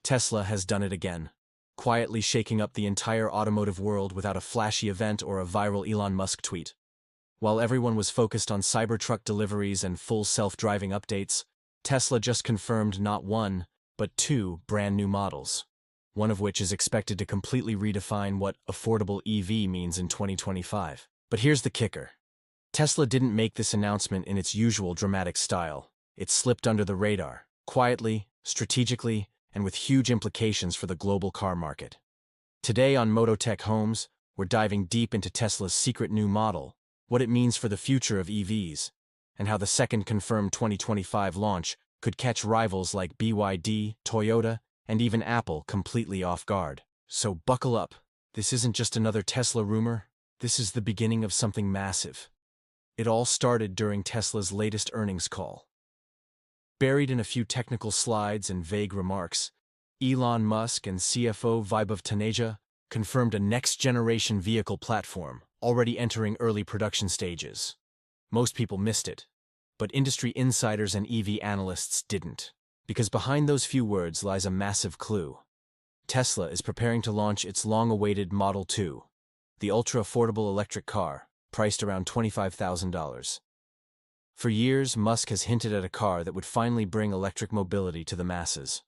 Tesla has done it again, quietly shaking up the entire automotive world without a flashy event or a viral Elon Musk tweet. While everyone was focused on Cybertruck deliveries and full self-driving updates, Tesla just confirmed not one, but two brand new models, one of which is expected to completely redefine what affordable EV means in 2025. But here's the kicker. Tesla didn't make this announcement in its usual dramatic style. It slipped under the radar, quietly, strategically, and with huge implications for the global car market. Today on MotoTech Homes, we're diving deep into Tesla's secret new model, what it means for the future of EVs, and how the second confirmed 2025 launch could catch rivals like BYD, Toyota, and even Apple completely off guard. So buckle up. This isn't just another Tesla rumor. This is the beginning of something massive. It all started during Tesla's latest earnings call. Buried in a few technical slides and vague remarks, Elon Musk and CFO Vaibhav Taneja confirmed a next-generation vehicle platform already entering early production stages. Most people missed it, but industry insiders and EV analysts didn't, because behind those few words lies a massive clue. Tesla is preparing to launch its long-awaited Model 2, the ultra-affordable electric car, priced around $25,000. For years, Musk has hinted at a car that would finally bring electric mobility to the masses.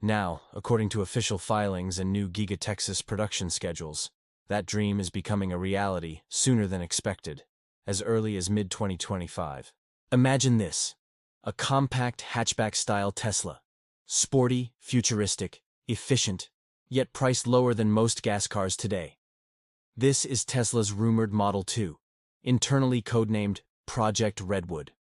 Now, according to official filings and new Giga Texas production schedules, that dream is becoming a reality sooner than expected, as early as mid-2025. Imagine this: a compact hatchback-style Tesla. Sporty, futuristic, efficient, yet priced lower than most gas cars today. This is Tesla's rumored Model 2, internally codenamed Project Redwood.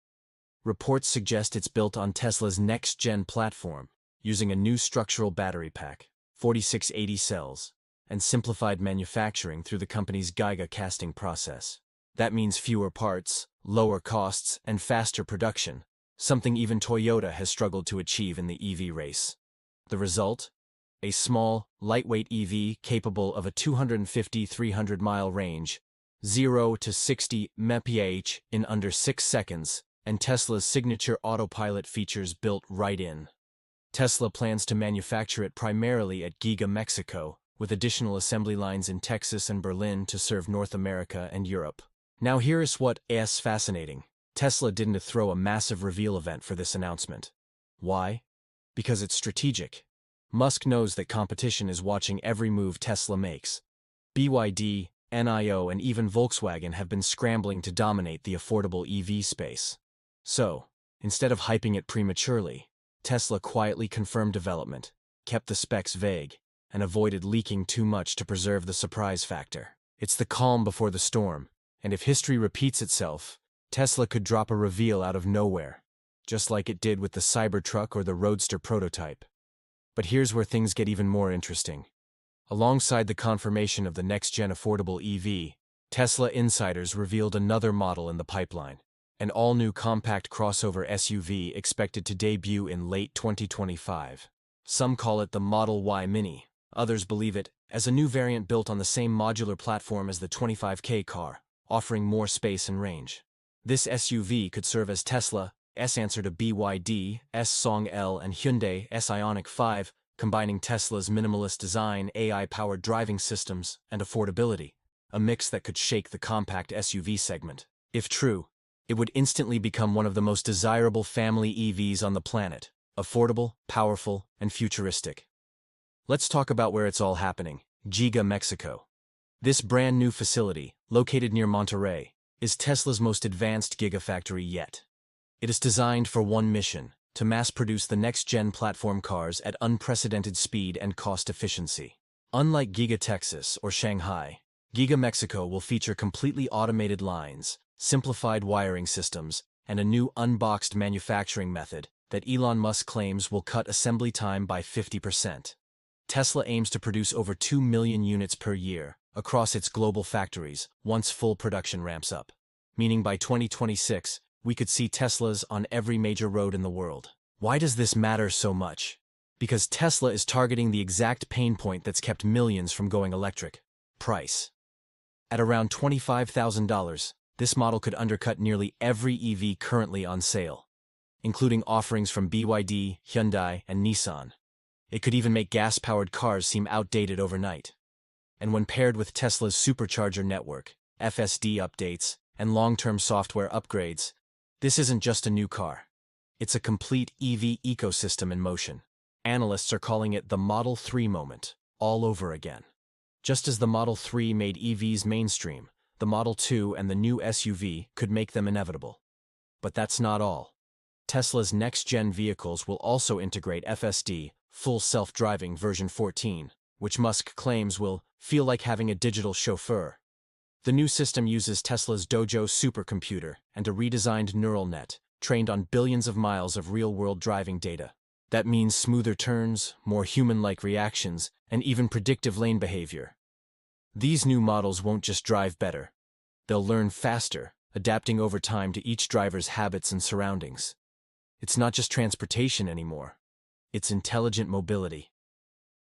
Reports suggest it's built on Tesla's next-gen platform, using a new structural battery pack, 4680 cells, and simplified manufacturing through the company's Giga casting process. That means fewer parts, lower costs, and faster production, something even Toyota has struggled to achieve in the EV race. The result? A small, lightweight EV capable of a 250-300-mile range, 0 to 60 mph in under 6 seconds, and Tesla's signature autopilot features built right in. Tesla plans to manufacture it primarily at Giga Mexico, with additional assembly lines in Texas and Berlin to serve North America and Europe. Now here's what's fascinating. Tesla didn't throw a massive reveal event for this announcement. Why? Because it's strategic. Musk knows that competition is watching every move Tesla makes. BYD, NIO, and even Volkswagen have been scrambling to dominate the affordable EV space. So, instead of hyping it prematurely, Tesla quietly confirmed development, kept the specs vague, and avoided leaking too much to preserve the surprise factor. It's the calm before the storm, and if history repeats itself, Tesla could drop a reveal out of nowhere, just like it did with the Cybertruck or the Roadster prototype. But here's where things get even more interesting. Alongside the confirmation of the next-gen affordable EV, Tesla insiders revealed another model in the pipeline, an all-new compact crossover SUV expected to debut in late 2025. Some call it the Model Y Mini. Others believe it as a new variant built on the same modular platform as the 25K car, offering more space and range. This SUV could serve as Tesla's answer to BYD's Song L and Hyundai's Ioniq 5, combining Tesla's minimalist design, AI-powered driving systems, and affordability, a mix that could shake the compact SUV segment. If true, it would instantly become one of the most desirable family EVs on the planet, affordable, powerful, and futuristic. Let's talk about where it's all happening: Giga Mexico. This brand new facility, located near Monterrey, is Tesla's most advanced Gigafactory yet. It is designed for one mission: to mass-produce the next-gen platform cars at unprecedented speed and cost efficiency. Unlike Giga Texas or Shanghai, Giga Mexico will feature completely automated lines, simplified wiring systems, and a new unboxed manufacturing method that Elon Musk claims will cut assembly time by 50%. Tesla aims to produce over 2 million units per year across its global factories once full production ramps up, meaning by 2026, we could see Teslas on every major road in the world. Why does this matter so much? Because Tesla is targeting the exact pain point that's kept millions from going electric: price. At around $25,000, this model could undercut nearly every EV currently on sale, including offerings from BYD, Hyundai, and Nissan. It could even make gas-powered cars seem outdated overnight. And when paired with Tesla's supercharger network, FSD updates, and long-term software upgrades, this isn't just a new car. It's a complete EV ecosystem in motion. Analysts are calling it the Model 3 moment, all over again. Just as the Model 3 made EVs mainstream, the Model 2 and the new SUV could make them inevitable. But that's not all. Tesla's next-gen vehicles will also integrate FSD, full self-driving version 14, which Musk claims will feel like having a digital chauffeur. The new system uses Tesla's Dojo supercomputer and a redesigned neural net, trained on billions of miles of real-world driving data. That means smoother turns, more human-like reactions, and even predictive lane behavior. These new models won't just drive better. They'll learn faster, adapting over time to each driver's habits and surroundings. It's not just transportation anymore. It's intelligent mobility.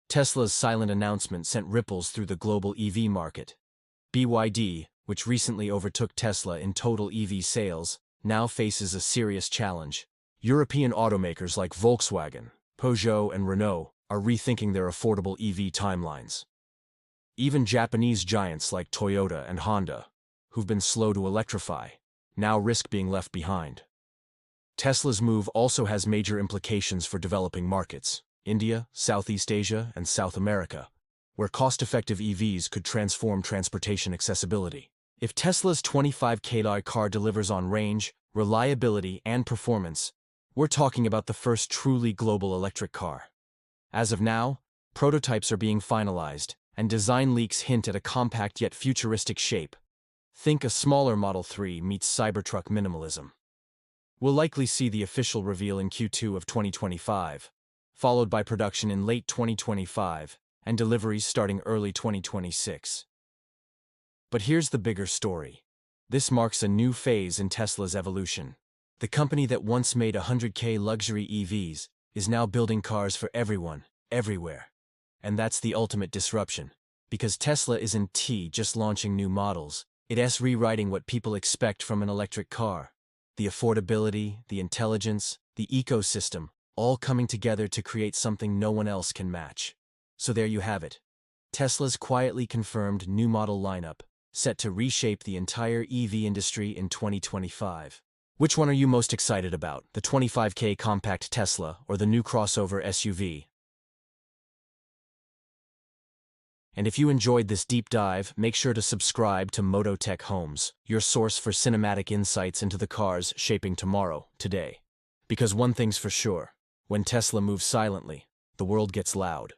Tesla's silent announcement sent ripples through the global EV market. BYD, which recently overtook Tesla in total EV sales, now faces a serious challenge. European automakers like Volkswagen, Peugeot, and Renault are rethinking their affordable EV timelines. Even Japanese giants like Toyota and Honda, who've been slow to electrify, now risk being left behind. Tesla's move also has major implications for developing markets: India, Southeast Asia, and South America, where cost-effective EVs could transform transportation accessibility. If Tesla's 25K car delivers on range, reliability, and performance, we're talking about the first truly global electric car. As of now, prototypes are being finalized, and design leaks hint at a compact yet futuristic shape. Think a smaller Model 3 meets Cybertruck minimalism. We'll likely see the official reveal in Q2 of 2025, followed by production in late 2025, and deliveries starting early 2026. But here's the bigger story. This marks a new phase in Tesla's evolution. The company that once made 100K luxury EVs is now building cars for everyone, everywhere. And that's the ultimate disruption. Because Tesla isn't just launching new models, it's rewriting what people expect from an electric car. The affordability, the intelligence, the ecosystem, all coming together to create something no one else can match. So there you have it. Tesla's quietly confirmed new model lineup, set to reshape the entire EV industry in 2025. Which one are you most excited about, the 25K compact Tesla or the new crossover SUV? And if you enjoyed this deep dive, make sure to subscribe to MotoTech Homes, your source for cinematic insights into the cars shaping tomorrow, today. Because one thing's for sure, when Tesla moves silently, the world gets loud.